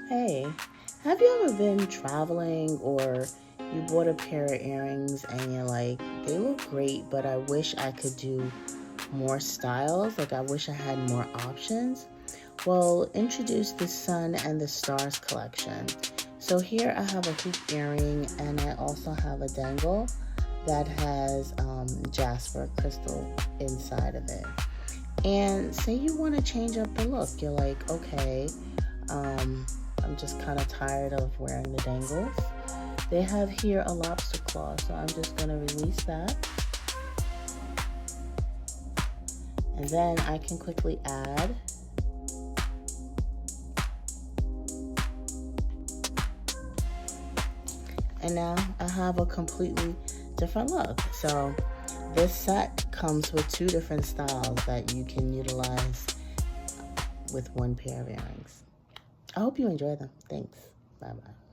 Hey, have you ever been traveling or you bought a pair of earrings and you're like, they look great, but I wish I could do more styles? Like, I wish I had more options. Well, introduce the Sun and the Stars collection. So here I have a hoop earring and I also have a dangle that has jasper crystal inside of it. And say you want to change up the look. You're like, okay, I'm just kind of tired of wearing the dangles. They have here a lobster claw, so I'm just going to release that. And then I can quickly add and now I have a completely different look. So this set comes with 2 different styles that you can utilize with 1 pair of earrings. I hope you enjoy them. Thanks. Bye-bye.